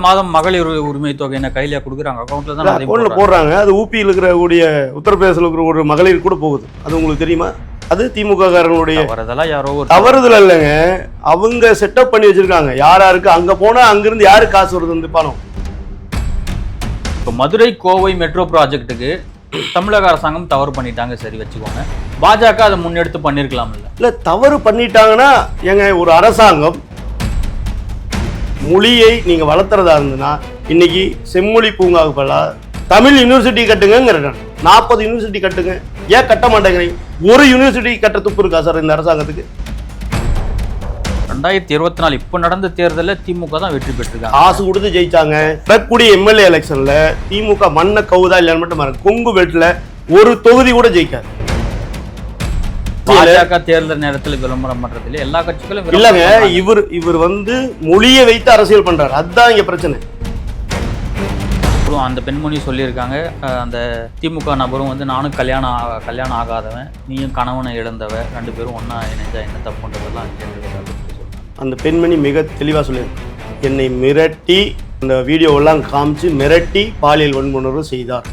மாதம் மகளிர் உரிமை தொகை என்ன கையில கொடுக்குறாங்க, அக்கௌண்ட்ல போடுறாங்க. அது ஊபியில் இருக்கக்கூடிய உத்தரப்பிரதேசத்தில் இருக்கிற ஒரு மகளிர் கூட போகுது. அது உங்களுக்கு தெரியுமா? அது திமுக காரங்களுடைய தவறுதல் இல்லைங்க. அவங்க செட்டப் பண்ணி வச்சிருக்காங்க யாருக்கு. அங்க போனா அங்கிருந்து யாரு காசு வருது வந்து பணம். இப்போ மதுரை கோவை மெட்ரோ ப்ராஜெக்ட்டுக்கு தமிழக அரசாங்கம் தவறு பண்ணிட்டாங்க, சரி வச்சுக்கோங்க. பாஜக அதை முன்னெடுத்து பண்ணிருக்கலாம் இல்ல தவறு பண்ணிட்டாங்கன்னா எங்க ஒரு அரசாங்கம் மொழியை நீங்க வளர்த்துறதா இருந்ததுன்னா இன்னைக்கு செம்மொழி பூங்காவுக்கு பதிலா தமிழ் யூனிவர்சிட்டி கட்டுங்க. 40 யூனிவர்சிட்டி கட்டுங்க. ஏன் கட்ட மாட்டேங்கிறீங்க? ஒரு யூனிவர்சிட்டி கட்ட துப்பு இருக்கா சார் இந்த அரசாங்கத்துக்கு? 2024 இப்ப நடந்த தேர்தலில் திமுக தான் வெற்றி பெற்றிருக்காங்க. காசு கொடுத்து ஜெயிச்சாங்க. வரக்கூடிய எம்எல்ஏ எலெக்ஷன்ல திமுக மண்ணை கவுதா இல்லைன்னு மட்டும் பாருங்க. கொங்கு பெல்ட்ல ஒரு தொகுதி கூட ஜெயிக்காது. பாஜக தேர்தல் நேரத்தில் விளம்பரம் பண்றதுல எல்லா கட்சிகளும் இல்லங்க. இவர் வந்து மொழியை வைத்து அரசியல் பண்றாரு. அதுதான் இங்க பிரச்சனை. அந்த பெண்மணி சொல்லியிருக்காங்க, அந்த திமுக நபரும் வந்து நானும் கல்யாணம் ஆகாதவன், நீயும் கணவனை இழந்தவ, 2 பேரும் ஒன்னா இணைஞ்சா என்ன தப்புன்றதெல்லாம் அந்த பெண்மணி மிக தெளிவா சொல்லியிருக்கு. என்னை மிரட்டி இந்த வீடியோவெல்லாம் காமிச்சு மிரட்டி பாலியல் வன்முறை செய்தார்.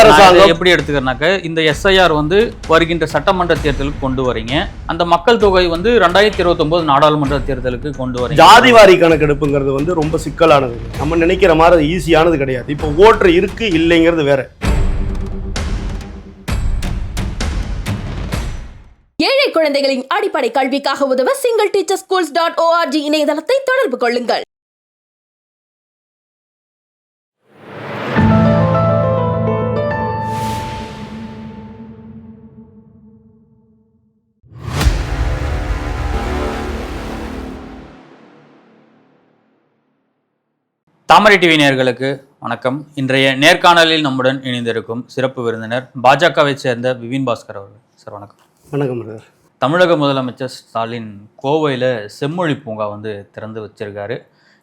அரசாங்கம் எப்படி எடுத்துக்கிறனாக்க, இந்த SIR வந்து வருகின்ற சட்டமன்ற தேர்தலுக்கு கொண்டு வரீங்க, அந்த மக்கள் தொகை வந்து 2029 நாடாளுமன்ற தேர்தலுக்கு கொண்டு வரீங்க. ஜாதிவாரி கணக்கெடுப்புங்கிறது வந்து ரொம்ப சிக்கலானது. நம்ம நினைக்கிற மாதிரி ஈஸியானது கிடையாது. இப்போ ஓட்டர் இருக்கு இல்லைங்கிறது வேற. ஏழை குழந்தைகளின் அடிப்படை கல்விக்காக உதவ singleteacherschools.org இணையதளத்தை தொடர்பு கொள்ளுங்கள். தாமரை டிவி நேயர்களுக்கு வணக்கம். இன்றைய நேர்காணலில் நம்முடன் இணைந்திருக்கும் சிறப்பு விருந்தினர் பாஜகவை சேர்ந்த விபின் பாஸ்கர் அவர்கள். சார் வணக்கம். வணக்கம். தமிழக முதலமைச்சர் ஸ்டாலின் கோவையில் செம்மொழி பூங்கா வந்து திறந்து வச்சிருக்காரு.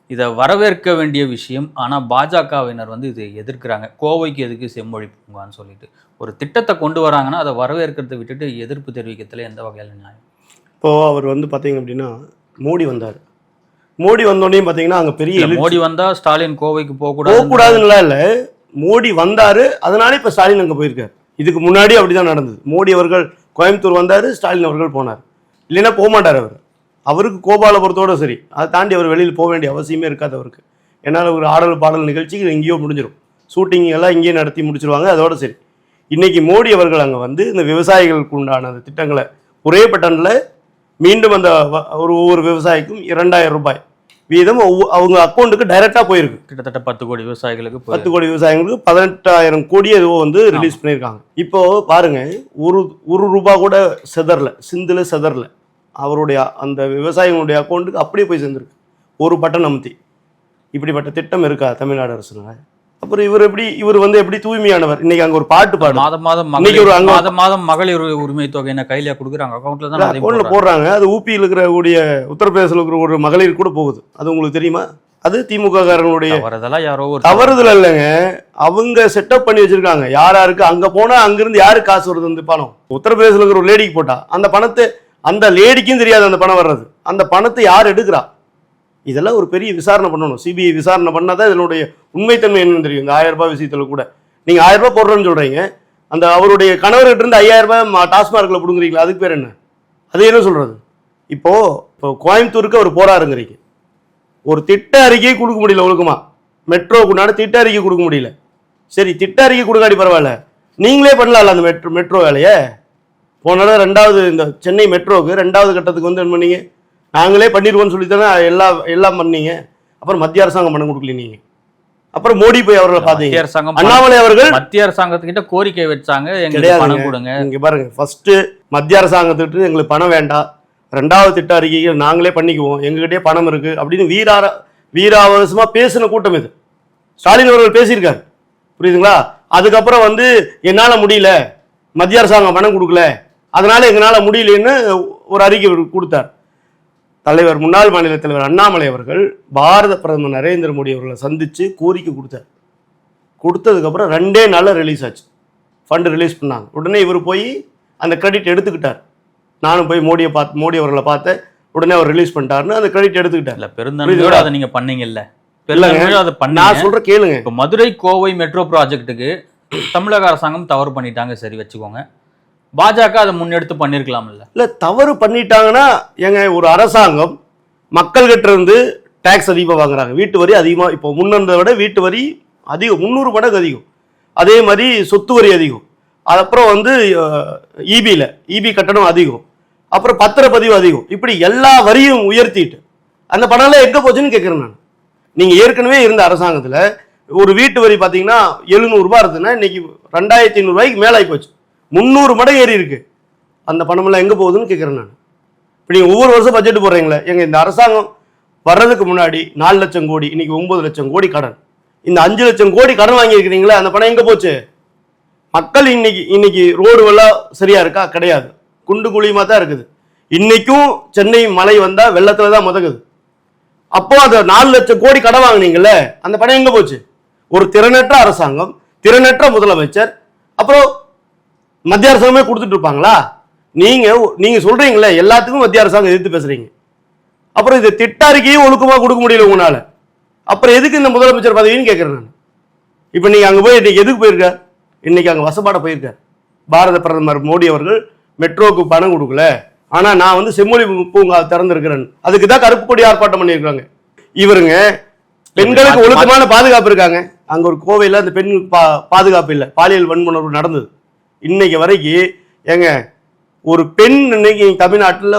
இதை வரவேற்க வேண்டிய விஷயம். ஆனால் பாஜகவினர் வந்து இது எதிர்க்கிறாங்க. கோவைக்கு எதுக்கு செம்மொழி பூங்கான்னு சொல்லிட்டு ஒரு திட்டத்தை கொண்டு வராங்கன்னா அதை வரவேற்கிறத விட்டுட்டு எதிர்ப்பு தெரிவிக்கிறதுல எந்த வகையில் நியாயம்? இப்போது அவர் வந்து பார்த்தீங்க அப்படின்னா மோடி வந்தார். மோடி வந்தோடனே பார்த்தீங்கன்னா அங்கே பெரிய மோடி வந்தால் ஸ்டாலின் கோவைக்கு போகக்கூடாதுங்களா? இல்லை, மோடி வந்தார், அதனால இப்போ ஸ்டாலின் அங்கே போயிருக்காரு. இதுக்கு முன்னாடி அப்படிதான் நடந்தது. மோடி அவர்கள் கோயம்புத்தூர் வந்தார், ஸ்டாலின் அவர்கள் போனார். இல்லைன்னா போக மாட்டார். அவருக்கு கோபாலபுரத்தோடு சரி. அதை தாண்டி அவர் வெளியில் போக வேண்டிய அவசியமே இருக்காது அவருக்கு. ஏன்னால் ஒரு ஆடல் பாடல் நிகழ்ச்சிக்கு எங்கேயோ முடிஞ்சிடும். ஷூட்டிங் எல்லாம் இங்கேயே நடத்தி முடிச்சிருவாங்க. அதோட சரி. இன்னைக்கு மோடி அவர்கள் அங்கே வந்து இந்த விவசாயிகளுக்கு உண்டான அந்த திட்டங்களை ஒரே பட்டனில் மீண்டும் அந்த ஒவ்வொரு விவசாயிக்கும் 2000 ரூபாய் வீதம் அவங்க அக்கௌண்ட்டுக்கு டைரக்டா போயிருக்கு. கிட்டத்தட்ட 10 கோடி விவசாயிகளுக்கு 10 கோடி விவசாயிகளுக்கு 18,000 கோடி ஏதோ வந்து ரிலீஸ் பண்ணியிருக்காங்க. இப்போ பாருங்க, ஒரு ரூபா கூட சிந்துல செதறல. அவருடைய அந்த விவசாயிகளுடைய அக்கௌண்ட்டுக்கு அப்படியே போய் சேர்ந்துருக்கு. ஒரு பட்டன் அமுத்தி. இப்படிப்பட்ட திட்டம் இருக்கா தமிழ்நாடு அரசுனால? அப்புறம் இவர் வந்து எப்படி தூய்மையானவர்? இன்னைக்கு அங்க ஒரு பாட்டு பாடு. மாதம் மகளிர் உரிமை தொகை என்ன கையில கொடுக்குறாங்க, அக்கௌண்ட்ல போடுறாங்க. அது ஊபியில் இருக்கக்கூடிய உத்தரப்பிரதேசத்தில் இருக்கிற ஒரு மகளிர் கூட போகுது. அது உங்களுக்கு தெரியுமா? அது திமுக காரங்களுடைய தவறுதல் இல்லைங்க. அவங்க செட்டப் பண்ணி வச்சிருக்காங்க யாருக்கு. அங்க போனா அங்கிருந்து யாரு காசு வருது வந்து பணம். உத்தரப்பிரதேசத்தில் இருக்கிற ஒரு லேடிக்கு போட்டா அந்த பணத்தை அந்த லேடிக்கும் தெரியாது அந்த பணம் வர்றது. அந்த பணத்தை யார் எடுக்கிறா? இதெல்லாம் ஒரு பெரிய விசாரணை பண்ணணும். சிபிஐ விசாரணை பண்ணாதான் இதனுடைய உண்மைத்தன்மை என்னன்னு தெரியும். இந்த 1000 ரூபாய் விஷயத்துல கூட நீங்க 1000 ரூபாய் போடுறோன்னு சொல்றீங்க. அந்த அவருடைய கணவர்கிட்ட இருந்து 5000 ரூபாய் டாஸ்மார்க்ல புடுங்குறீங்களா? அதுக்கு பேர் என்ன? அது என்ன சொல்றது? இப்போ கோயம்புத்தூருக்கு அவர் போறாருங்கிறீங்க. ஒரு திட்ட அறிக்கையை கொடுக்க முடியல ஒழுக்கமா. மெட்ரோக்குண்டான திட்ட அறிக்கை கொடுக்க முடியல. சரி, திட்ட அறிக்கை கொடுக்காடி பரவாயில்ல, நீங்களே பண்ணலாம்ல அந்த மெட்ரோ வேலையை. போன 2வது இந்த சென்னை மெட்ரோவுக்கு 2வது கட்டத்துக்கு வந்து என்ன பண்ணீங்க? நாங்களே பண்ணிடுவோம்னு சொல்லி தானே எல்லாம் பண்ணீங்க. அப்புறம் மத்திய அரசாங்கம் பண்ண கொடுக்கல நீங்க. அப்புறம் மோடி போய் அவர்களை பார்த்தீங்க. அண்ணாமலை அவர்கள் மத்திய அரசாங்கத்துக்கிட்ட கோரிக்கை வச்சாங்க, பணம் கொடுங்க. இங்க பாருங்க, ஃபர்ஸ்ட் மத்திய அரசாங்கத்துக்கு எங்களுக்கு பணம் வேண்டாம், 2வது திட்ட அறிக்கையை நாங்களே பண்ணிக்குவோம், எங்ககிட்டயே பணம் இருக்கு அப்படின்னு வீராவசமா பேசின கூட்டம் இது. ஸ்டாலின் அவர்கள் பேசியிருக்காரு, புரியுதுங்களா? அதுக்கப்புறம் வந்து என்னால முடியல, மத்திய அரசாங்கம் பணம் கொடுக்கல, அதனால எங்களால முடியலன்னு ஒரு அறிக்கை கொடுத்தார். முன்னாள் மாநில தலைவர் அண்ணாமலை அவர்கள் பாரத பிரதமர் நரேந்திர மோடி அவர்களை சந்திச்சு கோரிக்கை கொடுத்தார். கொடுத்ததுக்கப்புறம் 2 நாளில் ரிலீஸ் ஆச்சு. ஃபண்டு ரிலீஸ் பண்ணாங்க. உடனே இவர் போய் அந்த கிரெடிட் எடுத்துக்கிட்டார். நானும் போய் மோடி அவர்களை பார்த்தேன், உடனே அவர் ரிலீஸ் பண்ணிட்டாருன்னு அந்த கிரெடிட் எடுத்துக்கிட்டார். இல்ல பெருந்தன்மையோட அதை நீங்க பண்ணீங்கல்ல, அதை பண்ண. நான் சொல்ற கேளுங்க. இப்போ மதுரை கோவை மெட்ரோ ப்ராஜெக்ட்டுக்கு தமிழக அரசாங்கம் தவறு பண்ணிட்டாங்க, சரி வச்சுக்கோங்க. பாஜக அதை முன்னெடுத்து பண்ணிருக்கலாம்ல. இல்ல தவறு பண்ணிட்டாங்கன்னா ஏங்க, ஒரு அரசாங்கம் மக்கள்கிட்ட இருந்து டாக்ஸ் அதிகமாக வாங்குறாங்க, வீட்டு வரி அதிகமாக, இப்போ முன்னதை விட வீட்டு வரி அதிகம், 300 மடங்கு அதிகம். அதே மாதிரி சொத்து வரி அதிகம். அப்புறம் வந்து இபி கட்டணம் அதிகம். அப்புறம் பத்திரப்பதிவு அதிகம். இப்படி எல்லா வரியும் உயர்த்திட்டு அந்த பணம்லாம் எங்கே போச்சுன்னு கேட்குறேன் நான். நீங்கள் ஏற்கனவே இருந்த அரசாங்கத்தில் ஒரு வீட்டு வரி பார்த்தீங்கன்னா 700 ரூபாய் இருந்ததுன்னா இன்னைக்கு 2500 ரூபாய்க்கு மேலே ஆகி போச்சு. 300 மடங்கு ஏறி இருக்கு. அந்த பணமெல்லாம் எங்கே போகுதுன்னு கேட்குறேன் நான். இப்போ நீங்கள் ஒவ்வொரு வருஷம் பட்ஜெட் போடுறீங்களே, எங்கள் இந்த அரசாங்கம் வர்றதுக்கு முன்னாடி 4 லட்சம் கோடி, இன்னைக்கு 9 லட்சம் கோடி கடன். இந்த 5 லட்சம் கோடி கடன் வாங்கியிருக்கிறீங்களே, அந்த பணம் எங்கே போச்சு? மக்கள் இன்னைக்கு ரோடு எல்லாம் சரியா இருக்கா? கிடையாது, குண்டு குழியுமா தான் இருக்குது. இன்னைக்கும் சென்னை மழை வந்தா வெள்ளத்துல தான் முதகுது. அப்போ அந்த 4 லட்சம் கோடி கடன் வாங்கினீங்கல்ல, அந்த பணம் எங்க போச்சு? ஒரு திறனற்ற அரசாங்கம், திறனற்ற முதலமைச்சர், அப்புறம் மத்திய அரசாங்கமே கொடுத்துட்டு இருப்பாங்களா? நீங்க சொல்றீங்களே எல்லாத்துக்கும் மத்திய அரசாங்கம் எதிர்த்து பேசுறீங்க. அப்புறம் இது திட்ட அறிக்கையும் ஒழுக்கமா கொடுக்க முடியல உங்களால. அப்புறம் எதுக்கு இந்த முதலமைச்சர் பதவின்னு கேட்கிறேன் நான். இப்ப நீங்க அங்க போய் இன்னைக்கு எதுக்கு போயிருக்க? இன்னைக்கு அங்க வசப்பாட போயிருக்க. பாரத பிரதமர் மோடி அவர்கள் மெட்ரோக்கு பணம் கொடுக்கல, ஆனா நான் வந்து செம்மொழி பூங்கா திறந்திருக்கிறேன், அதுக்கு தான் கருப்பு கொடி ஆர்ப்பாட்டம் பண்ணியிருக்காங்க. இவருங்க பெண்களுக்கு ஒழுக்கமான பாதுகாப்பு இருக்காங்க. அங்க ஒரு கோவையில் அந்த பெண் பாதுகாப்பு இல்லை, பாலியல் வன்முறை நடந்தது. இன்னைக்கு வரைக்கும் ஏங்க ஒரு பெண் இன்னைக்கு தமிழ்நாட்டில்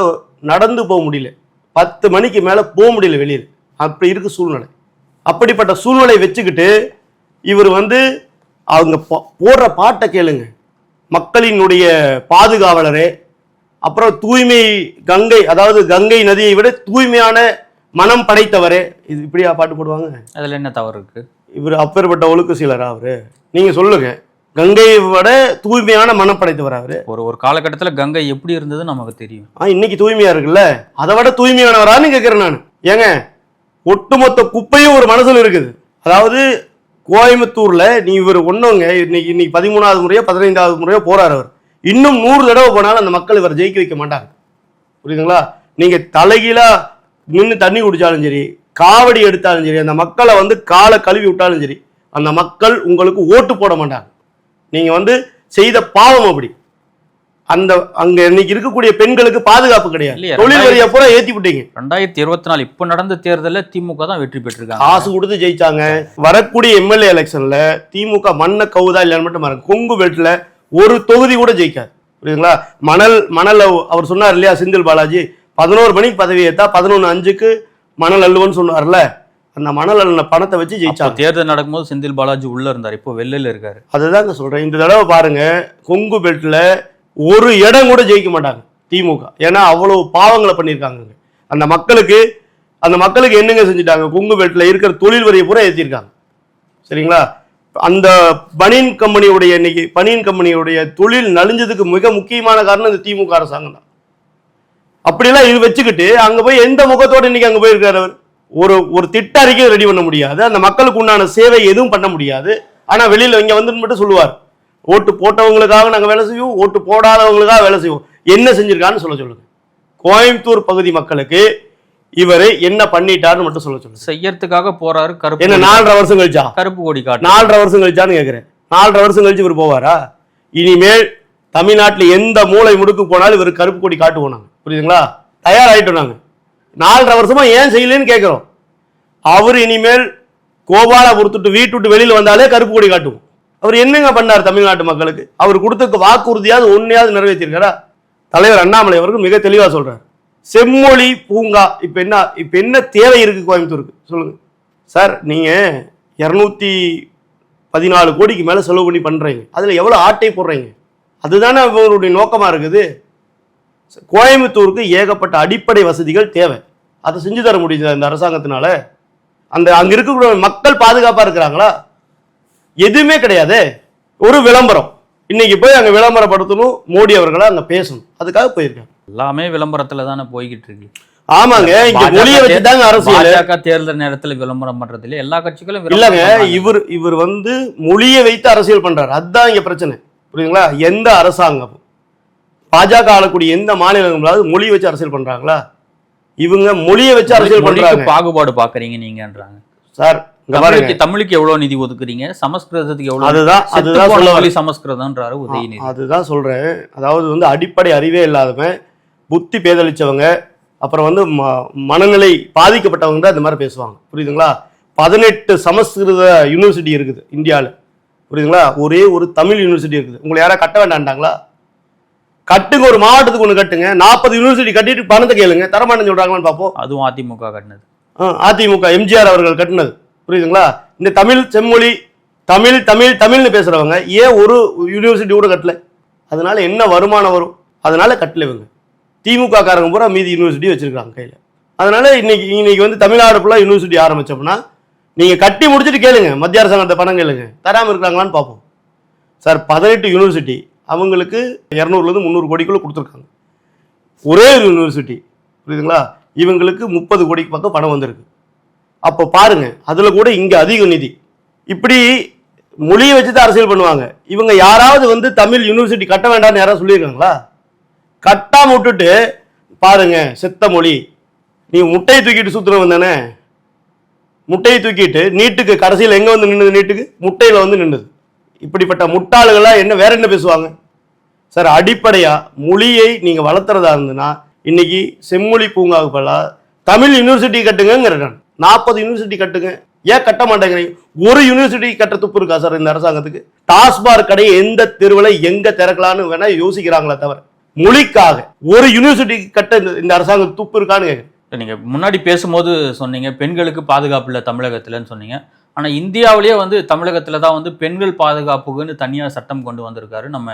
நடந்து போக முடியல, 10 மணிக்கு மேல போக முடியல வெளியில். அப்படி இருக்கு சூழ்நிலை. அப்படிப்பட்ட சூழ்நிலை வச்சுக்கிட்டு இவர் வந்து அவங்க போடுற பாட்டை கேளுங்க. மக்களினுடைய பாதுகாவலரே, அப்புறம் தூய்மை கங்கை, அதாவது கங்கை நதியை விட தூய்மையான மனம் படைத்தவரே, இது இப்படியா பாட்டு போடுவாங்க? அதுல என்ன தவறு இருக்கு? இவர் அப்பேற்பட்ட ஒழுக்க சீலரா அவரு? நீங்க சொல்லுங்க. கங்கையை விட தூய்மையான மனம் படைத்தவர் அவரு. ஒரு காலகட்டத்துல கங்கை எப்படி இருந்தது நமக்கு தெரியும். இன்னைக்கு தூய்மையா இருக்குல்ல, அதை விட தூய்மையானவரான்னு கேட்கிறேன் நான். ஏங்க ஒட்டுமொத்த குப்பையும் ஒரு மனசுல இருக்குது. அதாவது கோயம்புத்தூர்ல நீ இவர் ஒண்ணுங்க இன்னைக்கு 13வது முறையோ 15வது முறையோ போறாரு அவர். இன்னும் 100 தடவை போனாலும் அந்த மக்கள் இவரை ஜெயிக்க வைக்க மாட்டாங்க. புரியுதுங்களா? நீங்க தலைகீழா நின்று தண்ணி குடிச்சாலும் சரி, காவடி எடுத்தாலும் சரி, அந்த மக்களை வந்து காலை கழுவி விட்டாலும் சரி, அந்த மக்கள் உங்களுக்கு ஓட்டு போட மாட்டாங்க. நீங்க வந்து செய்த பாவம் அப்படி. அந்த அங்க இன்னைக்கு இருக்கக்கூடிய பெண்களுக்கு பாதுகாப்பு கிடையாது. தொழில் வரியை பூரா ஏத்தி விட்டீங்க. 2024 இப்ப நடந்த தேர்தலில் திமுக தான் வெற்றி பெற்றிருக்காங்க, காசு கொடுத்து ஜெயிச்சாங்க. வரக்கூடிய எம்எல்ஏ எலெக்ஷன்ல திமுக மண்ணை கவுதா இல்லைன்னு மட்டும் பாருங்க, கொங்கு பெல்ட்ல ஒரு தொகுதி கூட ஜெயிக்காது. புரியுதுங்களா? மணல் அவர் சொன்னார் இல்லையா, செந்தில் பாலாஜி 11 மணிக்கு பதவி ஏத்தா 11:05க்கு மணல் அள்ளுவன்னு சொன்னார்ல, அந்த மணல் அள்ளின பணத்தை வச்சு ஜெயிச்சாங்க. தேர்தல் நடக்கும்போது செந்தில் பாலாஜி உள்ள இருந்தார், இப்போ வெளியில இருக்காரு. அதுதாங்க சொல்றேன். இந்த தடவை பாருங்க, கொங்கு பெல்ட்ல ஒரு இடம் கூட ஜெயிக்க மாட்டாங்க திமுக. ஏன்னா அவ்வளவு பாவங்களை பண்ணியிருக்காங்க. அந்த மக்களுக்கு என்னங்க செஞ்சுட்டாங்க? கொங்கு பெல்ட்ல இருக்கிற தொழில் வரியை பூரா ஏற்றிருக்காங்க. சரிங்களா? அந்த பனியன் கம்பெனியுடைய தொழில் நலிஞ்சதுக்கு மிக முக்கியமான காரணம் இந்த திமுக அரசாங்கம் தான். அப்படிலாம் இது வச்சுக்கிட்டு அங்க போய் எந்த முகத்தோடு இன்னைக்கு அங்க போயிருக்காரு அவர்? ஒரு திட்ட அறிக்கை ரெடி பண்ண முடியாது, அந்த மக்களுக்கு உண்டான சேவை எதுவும் பண்ண முடியாது. ஆனா வெளியில இங்க வந்து மட்டும் சொல்லுவார், ஓட்டு போட்டவங்களுக்காக நாங்க வேலை செய்வோம், ஓட்டு போடாதவங்களுக்காக வேலை செய்வோம். என்ன செஞ்சிருக்கான்னு சொல்லுங்க. கோயம்புத்தூர் பகுதி மக்களுக்கு இவரு என்ன பண்ணிட்டாருன்னு மட்டும் சொல்லுங்க. செய்யறதுக்காக போறாரு. கருப்பு என்ன 4.5 வருஷம் கழிச்சா? கருப்பு கொடி காட்டு 4.5 வருஷம் கழிச்சான்னு கேட்கிறேன். 4.5 வருஷம் கழிச்சு இவர் போவாரா? இனிமேல் தமிழ்நாட்டில் எந்த மூளை முடுக்கு போனாலும் இவர் கருப்பு கொடி காட்டு போனாங்க. புரியுதுங்களா? தயாராயிட்டோம் நாங்க. 4.5 வருஷமா ஏன் செய்யலன்னு கேட்கிறோம். அவர் இனிமேல் கோபால பொறுத்துட்டு வீட்டு விட்டு வெளியில வந்தாலே கருப்பு கொடி காட்டுவோம். அவர் என்னங்க பண்ணார் தமிழ்நாட்டு மக்களுக்கு? அவர் கொடுத்த வாக்குறுதியாவது ஒன்னையாவது நிறைவேற்றிருக்காரா? தலைவர் அண்ணாமலை அவர்கள் மிக தெளிவா சொல்றாரு. செம்மொழி பூங்கா இப்ப என்ன தேவை இருக்கு கோயம்புத்தூருக்கு சொல்லுங்க சார். நீங்க 214 கோடிக்கு மேல செலவு பண்ணி பண்றீங்க, அதுல எவ்வளவு ஆட்டை போடுறீங்க? அதுதானே அவருடைய நோக்கமா இருக்குது. கோயம்புத்தூருக்கு ஏகப்பட்ட அடிப்படை வசதிகள் தேவை, அதை செஞ்சு தர முடியுது இந்த அரசாங்கத்தினால? அங்க இருக்கக்கூடிய மக்கள் பாதுகாப்பா இருக்கிறாங்களா? எதுவுமே கிடையாது. ஒரு விளம்பரம், இன்னைக்கு போய் அங்க விளம்பரப்படுத்தணும், மோடி அவர்களை அங்க பேசணும், அதுக்காக போயிருக்காங்க. எல்லாமே விளம்பரத்துல தானே போய்கிட்டு இருக்கு. ஆமாங்க, இங்க மொழியை வச்சுதாங்க அரசியல். பாஜக தேர்தல் நேரத்துல விளம்பரம் பண்றது இல்ல, எல்லா கட்சிகளும் இல்லங்க. இவர் வந்து மொழியை வைத்து அரசியல் பண்றாரு, அதுதான் இங்க பிரச்சனை. புரியுதுங்களா? எந்த அரசாங்கம் பாஜக ஆளக்கூடிய எந்த மாநிலங்களாவது மொழி வச்சு அரசியல் பண்றாங்களா? இவங்க மொழியை வச்சு அரசியல் பண்றாங்க. பாகுபாடு பாக்குறீங்க நீங்கன்றாங்க சார். தமிழுக்கு எவ்வளவு நிதி ஒதுக்குறீங்க, சமஸ்கிருதத்துக்கு எவ்வளவு? அதுதான் சமஸ்கிருதம்ன்றாரு உதயநிதி. அதுதான் சொல்றேன். அதாவது வந்து அடிப்படை அறிவே இல்லாதவன், புத்தி பேதளிச்சவங்க, அப்புறம் வந்து மனநிலை பாதிக்கப்பட்டவங்க தான் இந்த மாதிரி பேசுவாங்க. புரியுதுங்களா? 18 சமஸ்கிருத யூனிவர்சிட்டி இருக்குது இந்தியாவில். புரியுதுங்களா? ஒரே ஒரு தமிழ் யூனிவர்சிட்டி இருக்குது. உங்களை யாரா கட்ட வேண்டாண்டாங்களா? கட்டுங்க, ஒரு மாவட்டத்துக்கு ஒன்று கட்டுங்க. 40 யூனிவர்சிட்டி கட்டிட்டு பணத்தை கேளுங்க, தரமாட்டேன்னு சொல்றாங்களான்னு பார்ப்போம். அதுவும் அதிமுக கட்டினது. அதிமுக எம்ஜிஆர் அவர்கள் கட்டினது. புரியுதுங்களா? இந்த தமிழ் செம்மொழி தமிழ் தமிழ் தமிழ்னு பேசுறவங்க ஏன் ஒரு யூனிவர்சிட்டி கூட கட்டல? அதனால என்ன வருமானம் வரும்? அதனால கட்டல. இவங்க திமுக காரங்க பூரா மீதி யூனிவர்சிட்டி வச்சிருக்காங்க கையில. அதனால இன்னைக்கு வந்து தமிழ்நாடு ஃபுல்லா யூனிவர்சிட்டி ஆரம்பிச்சோம்னா நீங்க கட்டி முடிச்சுட்டு கேளுங்க, மத்திய அரசாங்கத்தை பணம் கேளுங்க, தராம இருக்கிறாங்களான்னு பார்ப்போம். சார், 18 யூனிவர்சிட்டி அவங்களுக்கு 200 300 கோடிக்குள்ள கொடுத்துருக்காங்க. ஒரே ஒரு யூனிவர்சிட்டி. புரியுதுங்களா? இவங்களுக்கு 30 கோடிக்கு பக்கம் பணம் வந்திருக்கு. அப்போ பாருங்க, அதுல கூட இங்க அதிக நிதி. இப்படி மொழியை வச்சு தான் அரசியல் பண்ணுவாங்க இவங்க. யாராவது வந்து தமிழ் யூனிவர்சிட்டி கட்ட வேண்டாம்னு யாராவது சொல்லியிருக்காங்களா? கட்டாம விட்டுட்டு பாருங்க, செத்த மொழி. நீ முட்டையை தூக்கிட்டு சுத்துறவன் தானே. முட்டையை தூக்கிட்டு நீட்டுக்கு கடைசியில் எங்க வந்து நின்றுது? நீட்டுக்கு முட்டையில வந்து நின்றுது. இப்படிப்பட்ட முட்டாளுகளா என்ன வேற என்ன பேசுவாங்க? சார், அடிப்படையா மொழியை நீங்க வளர்த்துறதா இருந்ததுன்னா இன்னைக்கு செம்மொழி பூங்காவுக்கு பதிலா தமிழ் யூனிவர்சிட்டி கட்டுங்கிறேன். 40 யூனிவர்சிட்டி கட்டுங்க. ஏன் கட்ட மாட்டேங்கிறீங்க? ஒரு யூனிவர்சிட்டி கட்ட துப்பு இருக்கா சார் இந்த அரசாங்கத்துக்கு? டாஸ்மாக் கடையை எந்த தெருவில் எங்க திறக்கலான்னு வேணா யோசிக்கிறாங்களா தவிர மொழிக்காக ஒரு யூனிவர்சிட்டி கட்ட இந்த அரசாங்கம் துப்பு இருக்கான்னு கேட்குறேன். நீங்க முன்னாடி பேசும்போது சொன்னீங்க பெண்களுக்கு பாதுகாப்பு இல்லை தமிழகத்துலன்னு சொன்னீங்க. ஆனா இந்தியாவிலேயே வந்து தமிழகத்துல தான் வந்து பெண்கள் பாதுகாப்புக்குன்னு தனியா சட்டம் கொண்டு வந்திருக்காரு நம்ம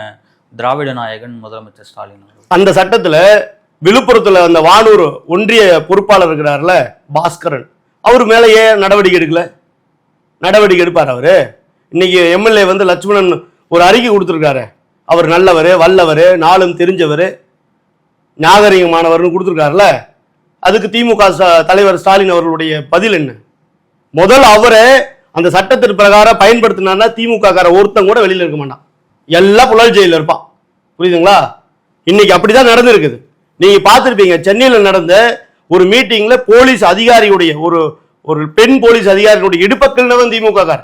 திராவிட நாயகன் முதலமைச்சர் ஸ்டாலின். அந்த சட்டத்துல விழுப்புரத்துல அந்த வானூர் ஒன்றிய பொறுப்பாளர் இருக்கிறார்ல பாஸ்கரன், அவர் மேல ஏன் நடவடிக்கை எடுக்கல? நடவடிக்கை எடுப்பார் அவரு? இன்னைக்கு எம்எல்ஏ வந்து லட்சுமணன் ஒரு அறிக்கை கொடுத்துருக்காரு. அவர் நல்லவர், வல்லவர், நாளும் தெரிஞ்சவர், நாகரிகமானவர்னு கொடுத்துருக்காருல. அதுக்கு திமுக தலைவர் ஸ்டாலின் அவர்களுடைய பதில் என்ன? முதல் அவரை அந்த சட்டத்தின் பிரகாரம் பயன்படுத்தினா திமுக கார ஒருத்தன் கூட வெளியில இருக்க மாட்டான், எல்லாம் புழல் ஜெயில இருப்பான். புரியுதுங்களா? இன்னைக்கு அப்படிதான் நடந்திருக்குது. நீங்க பார்த்துருப்பீங்க, சென்னையில் நடந்த ஒரு மீட்டிங்ல போலீஸ் அதிகாரியுடைய ஒரு பெண் போலீஸ் அதிகாரியுடைய இடுப்பக்கில்னவன் திமுக கார.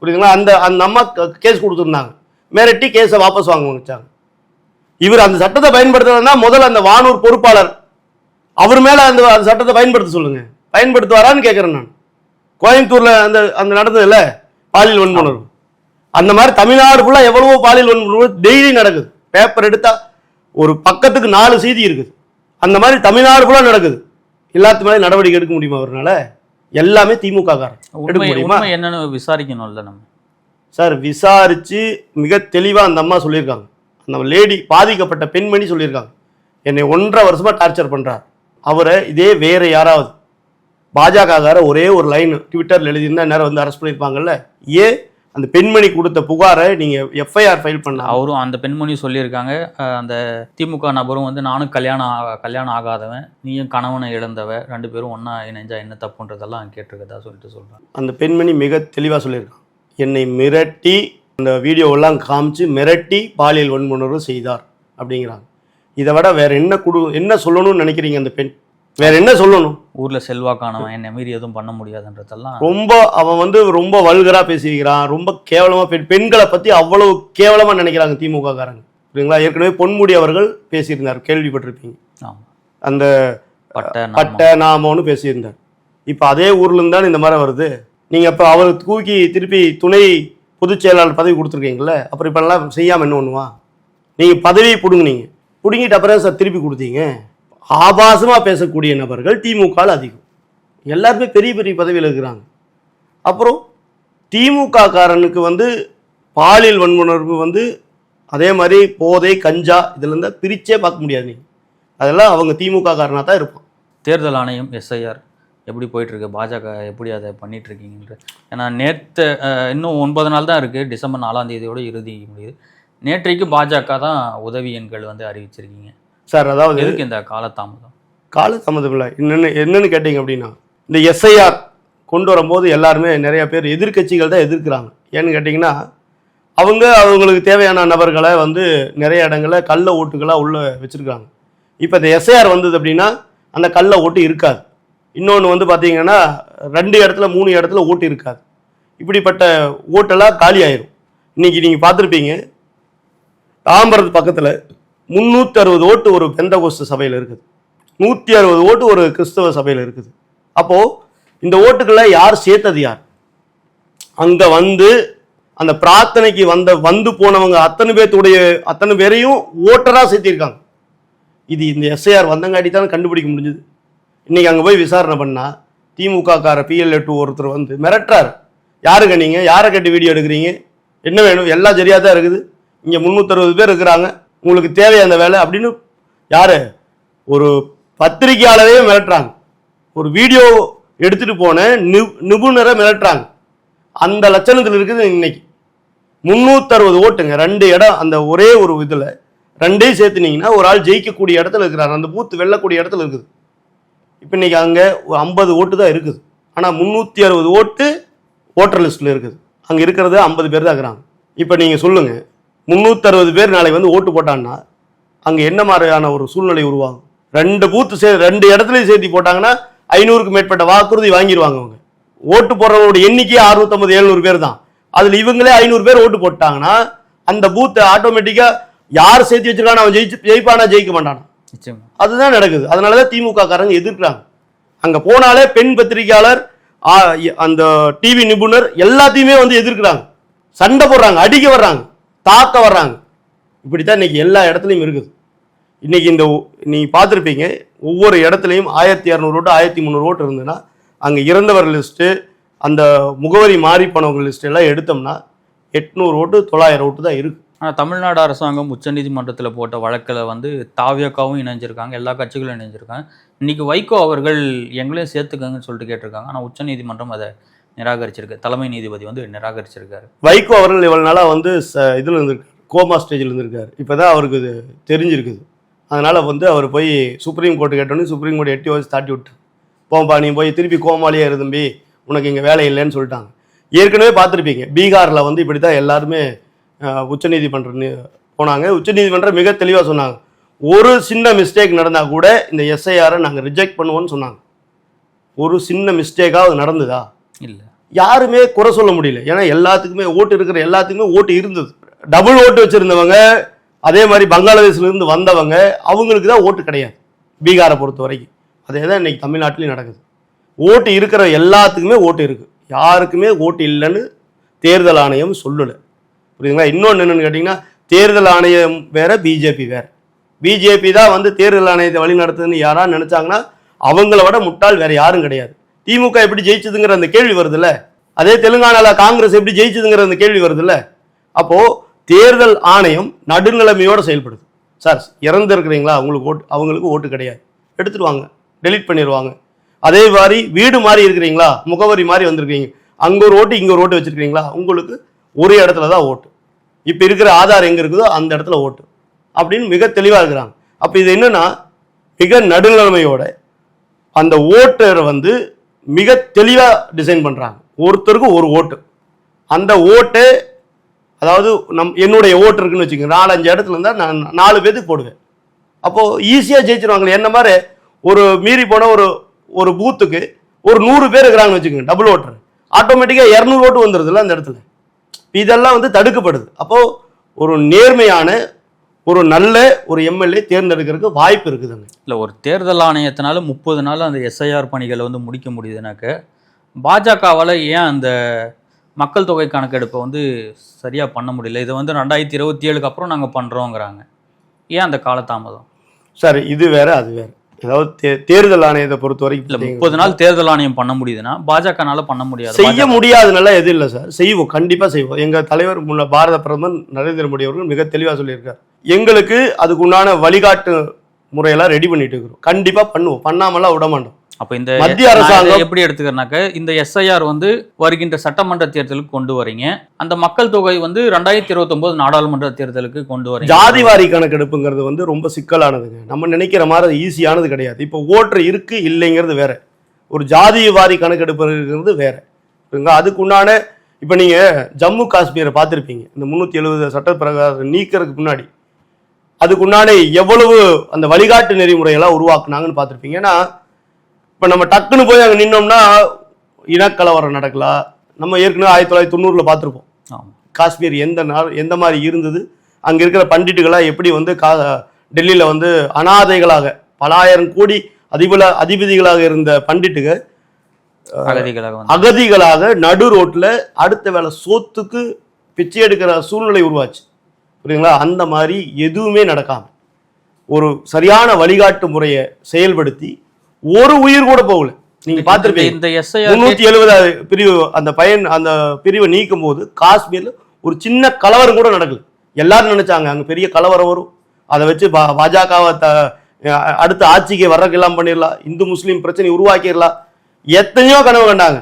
புரியுதுங்களா? அந்த அம்மா கேஸ் கொடுத்துருந்தாங்க, மிரட்டி கேஸை வாபஸ் வாங்க வச்சாங்க. இவர் அந்த சட்டத்தை பயன்படுத்துறதுனா முதல்ல அந்த வானூர் பொறுப்பாளர் அவர் மேல அந்த சட்டத்தை பயன்படுத்த சொல்லுங்க. பயன்படுத்துவாரான்னு கேட்கிறேன் நான். கோயம்புத்தூர்ல அந்த நடந்ததுல பாலியல் வன்முறை, அந்த மாதிரி தமிழ்நாடு ஃபுல்லா எவ்வளவோ பாலியல் வன்முறை டெய்லி நடக்குது. பேப்பர் எடுத்தா ஒரு பக்கத்துக்கு 4 செய்தி இருக்குது. அந்த மாதிரி தமிழ்நாடு ஃபுல்லா நடக்குது. எல்லாத்து மேலே நடவடிக்கை எடுக்க முடியுமா அவர்னால? எல்லாமே திமுக காரன். எடுக்க முடியுமா? என்னன்னு விசாரிக்கணும்ல நம்ம. சார், விசாரிச்சு மிக தெளிவா அந்த அம்மா சொல்லியிருக்காங்க. அந்த லேடி பாதிக்கப்பட்ட பெண்மணி சொல்லியிருக்காங்க, என்னை 1.5 வருஷமா டார்ச்சர் பண்றார். அவரை இதே வேற யாராவது பாஜக ஒரே ஒரு லைன் ட்விட்டர்ல எழுதியிருந்தா நேரம் வந்து அரெஸ்ட் பண்ணியிருப்பாங்கல்ல. ஏன் அந்த பெண்மணி கொடுத்த புகாரை நீங்க எஃப்ஐஆர் ஃபைல் பண்ண? அவரும் அந்த பெண்மணி சொல்லியிருக்காங்க, அந்த திமுக நபரும் வந்து நானும் கல்யாணம் ஆகாதவன், நீயும் கணவனை இழந்தவ, 2 பேரும் ஒன்னா இணைஞ்சா என்ன தப்புன்றதெல்லாம் கேட்டிருக்கதா சொல்றாங்க. அந்த பெண்மணி மிக தெளிவா சொல்லியிருக்காங்க, என்னை மிரட்டி அந்த வீடியோவெல்லாம் காமிச்சு மிரட்டி பாலியல் வன்முறை செய்தார் அப்படிங்கிறாங்க. இதை விட வேற என்ன சொல்லணும்னு நினைக்கிறீங்க? அந்த பெண் வேற என்ன சொல்லணும்? ஊர்ல செல்வாக்கானவன், என்ன மீறி எதுவும் பண்ண முடியாதுன்றதெல்லாம் அவன் வந்து ரொம்ப வல்கரா பேசிக்கிறான். ரொம்ப கேவலமா பெண்களை பத்தி அவ்வளவு கேவலமா நினைக்கிறாங்க திமுக காரங்க. சரிங்களா? ஏற்கனவே பொன்முடி அவர்கள் பேசியிருந்தார், கேள்விப்பட்டிருப்பீங்க. அந்த பட்ட நாமம்னு பேசியிருந்தார். இப்ப அதே ஊர்ல இருந்தாலும் இந்த மாதிரி வருது. நீங்க இப்ப அவர் தூக்கி திருப்பி துணை பொதுச் செயலாளர் பதவி கொடுத்துருக்கீங்கல்ல, அப்புறம் இப்ப எல்லாம் செய்யாம என்ன பண்ணுவா? நீங்க பதவியை பிடுங்குனீங்க, பிடுங்கிட்டு அப்புறம் சார் திருப்பி கொடுத்தீங்க. ஆபாசமா பேசக்கூடிய நபர்கள் திமுக அதிகம், எல்லாருமே பெரிய பெரிய பதவியில் இருக்கிறாங்க. அப்புறம் திமுக காரனுக்கு வந்து பாலியல் வன்முணர்வு வந்து அதே மாதிரி போதை கஞ்சா இதுல இருந்தா பிரிச்சே பார்க்க முடியாது. நீங்க அதெல்லாம் அவங்க திமுக காரனா தான் இருப்பான். தேர்தல் ஆணையம் SIR எப்படி போயிட்டு இருக்கு? பாஜக எப்படி அதை பண்ணிட்டு இருக்கீங்க? ஏன்னா நேற்று இன்னும் 9 நாள் தான் இருக்கு, டிசம்பர் 4ஆம் தேதியோட இறுதி முடியுது. நேற்றைக்கு பாஜக தான் உதவி எண்கள் வந்து அறிவிச்சிருக்கீங்க சார். அதாவது எதுக்கு இந்த காலதாமதம் இல்லை, என்னன்னு கேட்டீங்க அப்படின்னா, இந்த SIR கொண்டு வரும்போது எல்லாருமே நிறைய பேர் எதிர்கட்சிகள் தான் எதிர்க்கிறாங்க. ஏன்னு கேட்டிங்கன்னா, அவங்களுக்கு தேவையான நபர்களை வந்து நிறைய இடங்களில் கள்ள ஓட்டுகளாக உள்ள வச்சுருக்காங்க. இப்போ இந்த SIR வந்தது அப்படின்னா அந்த கள்ள ஓட்டு இருக்காது. இன்னொன்று வந்து பார்த்தீங்கன்னா 2 இடத்துல 3 இடத்துல ஓட்டு இருக்காது. இப்படிப்பட்ட ஓட்டெல்லாம் காலி ஆயிரும். இன்னைக்கு நீங்கள் பார்த்துருப்பீங்க, தாம்பரத்து பக்கத்தில் 360 ஓட்டு ஒரு பெந்தகோஸ்து சபையில் இருக்குது, 160 ஓட்டு ஒரு கிறிஸ்தவ சபையில் இருக்குது. அப்போது இந்த ஓட்டுக்களை யார் சேர்த்தது? யார் அங்கே வந்து அந்த பிரார்த்தனைக்கு வந்து போனவங்க அத்தனை பேரையும் ஓட்டராக சேர்த்திருக்காங்க. இது இந்த எஸ்ஐஆர் வந்தங்காட்டி தான் கண்டுபிடிக்க முடிஞ்சது. இன்னைக்கு அங்கே போய் விசாரணை பண்ணா திமுக கார PL2 ஒருத்தர் வந்து மிரட்டுறாரு, யாருங்க நீங்கள், யாரை கட்டி வீடியோ எடுக்கிறீங்க, என்ன வேணும், எல்லாம் சரியாக தான் இருக்குது, இங்கே 360 பேர் இருக்கிறாங்க, உங்களுக்கு தேவையா அந்த வேலை அப்படின்னு யாரு ஒரு பத்திரிகையாளரே மிரட்டுறாங்க, ஒரு வீடியோ எடுத்துட்டு போன நிபுணரை மிரட்டுறாங்க. அந்த லட்சணத்தில் இருக்குது. இன்னைக்கு 360 ஓட்டுங்க, 2 இடம், அந்த ஒரே ஒரு இதில் 2ஐயும் சேர்த்துனீங்கன்னா ஒரு ஆள் ஜெயிக்கக்கூடிய இடத்துல இருக்கிறார், அந்த பூத்து வெல்லக்கூடிய இடத்துல இருக்குது. இப்போ இன்னைக்கு அங்கே 50 ஓட்டு தான் இருக்குது, ஆனால் 360 ஓட்டு ஓட்டர் லிஸ்ட்டில் இருக்குது. அங்கே இருக்கிறது 50 பேர் தான் இருக்கிறாங்க. இப்போ நீங்கள் சொல்லுங்கள், 360 பேர் நாளைக்கு வந்து ஓட்டு போட்டாங்கன்னா அங்கே என்ன மாதிரியான ஒரு சூழ்நிலை உருவாகும்? 2 பூத்து 2 இடத்துலையும் சேர்த்து போட்டாங்கன்னா 500க்கு மேற்பட்ட வாக்குறுதி வாங்கிடுவாங்க. அவங்க ஓட்டு போடுறவங்களோட எண்ணிக்கை 650-700 பேர் தான். அதில் இவங்களே 500 பேர் ஓட்டு போட்டாங்கன்னா அந்த பூத்தை ஆட்டோமேட்டிக்காக யார் சேர்த்து வச்சிருக்கானோ அவன் ஜெயிப்பானா ஜெயிக்க மாட்டானா? அதுதான் நடக்குது. அதனாலதான் திமுக காரங்க எதிர்க்கிறாங்க. அங்க போனாலே பெண் பத்திரிகையாளர், அந்த டிவி நிபுணர் எல்லாத்தையுமே வந்து எதிர்க்கிறாங்க, சண்டை போடுறாங்க, அடிக்க வர்றாங்க, தாக்க வர்றாங்க. இப்படித்தான் இன்னைக்கு எல்லா இடத்துலையும் இருக்குது. இன்னைக்கு நீங்க பார்த்துருப்பீங்க, ஒவ்வொரு இடத்துலையும் 1200 ஓட்டு 1300 ஓட்டு இருந்ததுன்னா அங்க இறந்தவர் லிஸ்ட்டு, அந்த முகவரி மாறி போனவங்க லிஸ்ட் எல்லாம் எடுத்தோம்னா 800 ஓட்டு 900 ஓட்டு தான் இருக்கு. ஆனால் தமிழ்நாடு அரசாங்கம் உச்சநீதிமன்றத்தில் போட்ட வழக்கில் வந்து தாவியக்காவும் இணைஞ்சிருக்காங்க, எல்லா கட்சிகளும் இணைஞ்சிருக்காங்க. இன்னைக்கு வைகோ அவர்கள் எங்களையும் சேர்த்துக்கங்கன்னு சொல்லிட்டு கேட்டிருக்காங்க. ஆனால் உச்சநீதிமன்றம் அதை நிராகரிச்சிருக்கு, தலைமை நீதிபதி வந்து நிராகரிச்சிருக்காரு. வைகோ அவர்கள் இவ்வளவு நாளாக வந்து இதில் இருந்திருக்காரு, கோமா ஸ்டேஜில் இருந்திருக்காரு. இப்போ தான் அவருக்கு இது தெரிஞ்சிருக்குது. அதனால் வந்து அவர் போய் சுப்ரீம் கோர்ட்டு கேட்டோன்னே சுப்ரீம் கோர்ட் 8 வயசு தாட்டி விட்டு போம்பா, நீ போய் திருப்பி கோமாலேயே இருந்தம்பி, உனக்கு இங்கே வேலை இல்லைன்னு சொல்லிட்டாங்க. ஏற்கனவே பார்த்துருப்பீங்க, பீகாரில் வந்து இப்படி தான் எல்லாருமே உச்சநீதிமன்றம் போனாங்க. உச்சநீதிமன்றம் மிக தெளிவாக சொன்னாங்க, ஒரு சின்ன மிஸ்டேக் நடந்தால் கூட இந்த எஸ்ஐஆரை நாங்கள் ரிஜெக்ட் பண்ணுவோம்னு சொன்னாங்க. ஒரு சின்ன மிஸ்டேக்காக அது நடந்ததா? இல்லை, யாருமே குறை சொல்ல முடியல. ஏன்னா எல்லாத்துக்குமே ஓட்டு இருக்கிற எல்லாத்துக்குமே ஓட்டு இருந்தது. டபுள் ஓட்டு வச்சுருந்தவங்க, அதே மாதிரி பங்களாதேஷ்லேருந்து வந்தவங்க, அவங்களுக்கு தான் ஓட்டு கிடையாது பீகாரை பொறுத்த வரைக்கும். அதே தான் இன்னைக்கு தமிழ்நாட்டிலையும் நடக்குது. ஓட்டு இருக்கிற எல்லாத்துக்குமே ஓட்டு இருக்குது, யாருக்குமே ஓட்டு இல்லைன்னு தேர்தல் ஆணையம் சொல்லலை. புரியுதுங்களா? இன்னொன்று என்னென்னு கேட்டிங்கன்னா, தேர்தல் ஆணையம் வேற, பிஜேபி வேற. பிஜேபி தான் வந்து தேர்தல் ஆணையத்தை வழி நடத்துதுன்னு யாராவது நினச்சாங்கன்னா அவங்கள விட முட்டாள் வேற யாரும் கிடையாது. திமுக எப்படி ஜெயிச்சதுங்கிற அந்த கேள்வி வருதுல்ல, அதே தெலுங்கானாவில் காங்கிரஸ் எப்படி ஜெயிச்சதுங்கிற அந்த கேள்வி வருதுல்ல. அப்போது தேர்தல் ஆணையம் நடுநிலைமையோடு செயல்படுது. சார் இறந்துருக்கிறீங்களா, அவங்களுக்கு ஓட்டு கிடையாது, எடுத்துட்டு வாங்க, டெலீட் பண்ணிடுவாங்க. அதே மாதிரி வீடு மாறி இருக்கிறீங்களா, முகவரி மாறி வந்திருக்கீங்க, அங்கே ஒரு ஓட்டு இங்கே ஒரு ஓட்டு வச்சுருக்கீங்களா, உங்களுக்கு ஒரு இடத்துல தான் ஓட்டு, இப்போ இருக்கிற ஆதார் எங்கே இருக்குதோ அந்த இடத்துல ஓட்டு அப்படின்னு மிக தெளிவாக இருக்கிறாங்க. அப்போ இது என்னன்னா, மிக நடுநிலைமையோட அந்த ஓட்டரை வந்து மிக தெளிவாக டிசைன் பண்ணுறாங்க. ஒருத்தருக்கு ஒரு ஓட்டு, அந்த ஓட்டு, அதாவது என்னுடைய ஓட்டு இருக்குன்னு வச்சுக்கோங்க, 4-5 இடத்துல இருந்தால் நான் 4 பேருக்கு போடுவேன். அப்போது ஈஸியாக ஜெயிச்சிருவாங்களே. என்ன மாதிரி ஒரு மீறி போன ஒரு பூத்துக்கு ஒரு 100 பேர் இருக்கிறாங்கன்னு வச்சுக்கோங்க, டபுள் ஓட்டர், ஆட்டோமேட்டிக்காக 200 ஓட்டு வந்துடுதுல்ல அந்த இடத்துல. இதெல்லாம் வந்து தடுக்கப்படுது. அப்போது ஒரு நேர்மையான ஒரு நல்ல ஒரு எம்எல்ஏ தேர்ந்தெடுக்கிறதுக்கு வாய்ப்பு இருக்குதுங்க. இல்லை, ஒரு தேர்தல் ஆணையத்தினால 30 நாள் அந்த எஸ்ஐஆர் பணிகளை வந்து முடிக்க முடியுதுனாக்க, பாஜகவால் ஏன் அந்த மக்கள் தொகை கணக்கெடுப்பை வந்து சரியாக பண்ண முடியல? இதை வந்து 2027க்கு அப்புறம் நாங்கள் பண்ணுறோங்கிறாங்க. ஏன் அந்த காலதாமதம்? சார் இது வேற அது வேற. அதாவது தேர்தல் ஆணையத்தை பொறுத்த வரைக்கும் இல்லை, 30 நாள் தேர்தல் ஆணையம் பண்ண முடியுதுன்னா பாஜகனால பண்ண முடியாது. செய்ய முடியாதுனால எது இல்லை சார், செய்வோம், கண்டிப்பாக செய்வோம். எங்கள் தலைவர் பாரத பிரதமர் நரேந்திர மோடி அவர்கள் மிக தெளிவாக சொல்லியிருக்கார், எங்களுக்கு அதுக்கு உண்டான வழிகாட்டு முறையெல்லாம் ரெடி பண்ணிட்டு இருக்கிறோம், கண்டிப்பாக பண்ணுவோம், பண்ணாமலாம் விட மாட்டோம். அப்போ இந்த மத்திய அரசாங்கம் எப்படி எடுத்துக்கிறனாக்க, இந்த எஸ்ஐஆர் வந்து வருகின்ற சட்டமன்ற தேர்தலுக்கு கொண்டு வரீங்க, அந்த மக்கள் தொகை வந்து 2029 நாடாளுமன்ற தேர்தலுக்கு கொண்டு வரீங்க. ஜாதிவாரி கணக்கெடுப்புங்கிறது வந்து ரொம்ப சிக்கலானதுங்க. நம்ம நினைக்கிற மாதிரி ஈஸியானது கிடையாது. இப்போ ஓட்டர் இருக்கு இல்லைங்கிறது வேற, ஒரு ஜாதி வாரி கணக்கெடுப்புங்கிறது வேற. அதுக்கு உண்டான இப்போ நீங்கள் ஜம்மு காஷ்மீரை பார்த்துருப்பீங்க, இந்த 370 சட்ட பிரகாரம் நீக்கிறதுக்கு முன்னாடி அதுக்குண்டான எவ்வளவு அந்த வழிகாட்டு நெறிமுறையெல்லாம் உருவாக்குனாங்கன்னு பார்த்துருப்பீங்க. ஏன்னா இப்போ நம்ம டக்குன்னு போய் அங்கே நின்னோம்னா இனக்கலவரம் நடக்கலாம். நம்ம ஏற்கனவே 1990 பார்த்துருப்போம். காஷ்மீர் எந்த மாதிரி இருந்தது, அங்கே இருக்கிற பண்டிட்டுகளாக எப்படி வந்து டெல்லியில் வந்து அனாதைகளாக பல ஆயிரம் கோடி அதிபதிகளாக இருந்த பண்டிட்டுகள் அகதிகளாக நடு ரோட்டில் அடுத்த வேலை சோத்துக்கு பிச்சை எடுக்கிற சூழ்நிலை உருவாச்சு. புரியுங்களா? அந்த மாதிரி எதுவுமே நடக்காம ஒரு சரியான வழிகாட்டு முறையை செயல்படுத்தி ஒரு உயிர் கூட போகல. நீங்க பார்த்திருப்பீங்க, இந்த 370 பிரிவு அந்த பிரிவை நீக்கும் போது காஷ்மீர்ல ஒரு சின்ன கலவரம் கூட நடக்கல. எல்லாரும் நினைச்சாங்க அங்க பெரிய கலவரம் வரும், அதை வச்சு பாஜகவை அடுத்த ஆட்சிக்கு வர்றதுக்கெல்லாம் பண்ணிடலாம், இந்து முஸ்லீம் பிரச்சனை உருவாக்கிடலாம், எத்தனையோ கனவு கண்டாங்க,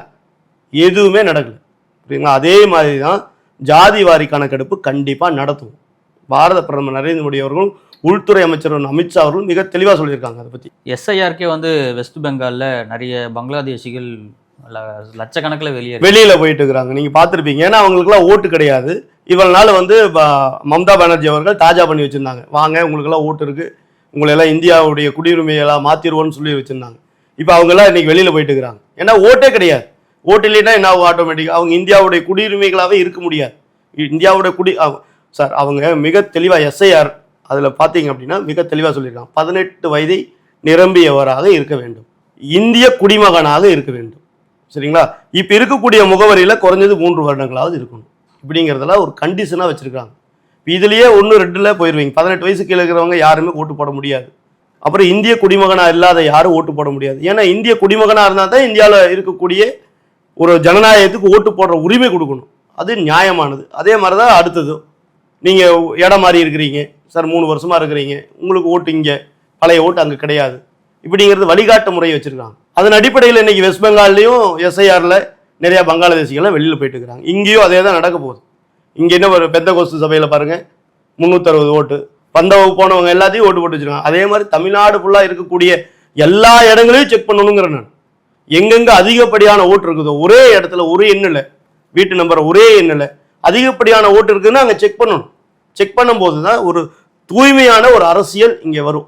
எதுவுமே நடக்கல. புரியுங்களா? அதே மாதிரி தான் ஜாதி வாரி கணக்கெடுப்பு கண்டிப்பா நடத்தும். பாரத பிரதமர் நரேந்திர மோடி அவர்களும் உள்துறை அமைச்சர் அமித்ஷா அவர்களும் மிக தெளிவாக சொல்லியிருக்காங்க. அதை பற்றி எஸ்ஐஆர்கே வந்து வெஸ்ட் பெங்காலில் நிறைய பங்களாதேஷிகள் லட்சக்கணக்கில் வெளியில போயிட்டு இருக்கிறாங்க. நீங்க பார்த்துருப்பீங்க. ஏன்னா அவங்களுக்குலாம் ஓட்டு கிடையாது. இவ்வளவு நாள் வந்து மம்தா பானர்ஜி அவர்கள் தாஜா பண்ணி வச்சிருந்தாங்க, வாங்க உங்களுக்கெல்லாம் ஓட்டு இருக்கு, உங்களெல்லாம் இந்தியாவுடைய குடியுரிமையெல்லாம் மாத்திருவோன்னு சொல்லி வச்சிருந்தாங்க. இப்போ அவங்கெல்லாம் இன்னைக்கு வெளியில போயிட்டு இருக்கிறாங்க. ஏன்னா ஓட்டே கிடையாது. ஓட்டு இல்லைன்னா என்ன ஆட்டோமேட்டிக்காக அவங்க இந்தியாவுடைய குடியுரிமைகளாகவே இருக்க முடியாது. இந்தியாவுடைய சார் அவங்க மிக தெளிவாக எஸ்ஐஆர் அதில் பார்த்தீங்க அப்படின்னா மிக தெளிவாக சொல்லியிருக்காங்க, 18 வயதை நிரம்பியவராக இருக்க வேண்டும், இந்திய குடிமகனாக இருக்க வேண்டும். சரிங்களா? இப்போ இருக்கக்கூடிய முகவரியில் குறைஞ்சது 3 வருடங்களாவது இருக்கணும். இப்படிங்கிறதெல்லாம் ஒரு கண்டிஷனாக வச்சுருக்காங்க. இதுலேயே 1-2 போயிடுவீங்க. 18 வயசு கீழே இருக்கிறவங்க யாருமே ஓட்டு போட முடியாது. அப்புறம் இந்திய குடிமகனாக இல்லாத யாரும் ஓட்டு போட முடியாது. ஏன்னா இந்திய குடிமகனாக இருந்தால் தான் இந்தியாவில் இருக்கக்கூடிய ஒரு ஜனநாயகத்துக்கு ஓட்டு போடுற உரிமை கொடுக்கணும். அது நியாயமானது. அதே மாதிரி தான் அடுத்தது, நீங்கள் இடம் மாறி இருக்கிறீங்க சார், 3 வருஷமாக இருக்கிறீங்க, உங்களுக்கு ஓட்டு இங்கே, பழைய ஓட்டு அங்கே கிடையாது, இப்படிங்கிறது வழிகாட்டு முறையை வச்சுருக்காங்க. அதன் அடிப்படையில் இன்னைக்கு வெஸ்ட் பெங்கால்லையும் எஸ்ஐஆரில் நிறையா பங்களாதேசிகள்லாம் வெளியில் போயிட்டு இருக்கிறாங்க. இங்கேயும் அதே தான் நடக்க போகுது. இங்கே என்ன ஒரு பெந்தகோஸ்து சபையில் பாருங்கள் 360 ஓட்டு, பந்தவ போனவங்க எல்லாத்தையும் ஓட்டு போட்டு வச்சுருக்காங்க. அதே மாதிரி தமிழ்நாடு ஃபுல்லாக இருக்கக்கூடிய எல்லா இடங்களையும் செக் பண்ணணுங்கிற நான், எங்கெங்கே அதிகப்படியான ஓட்டு இருக்குதோ ஒரே இடத்துல ஒரு எண்ணில், வீட்டு நம்பர் ஒரே எண்ணில் அதிகப்படியான ஓட்டு இருக்குதுன்னு அங்கே செக் பண்ணணும். செக் பண்ணும்போது தான் ஒரு தூய்மையான ஒரு அரசியல் இங்கே வரும்.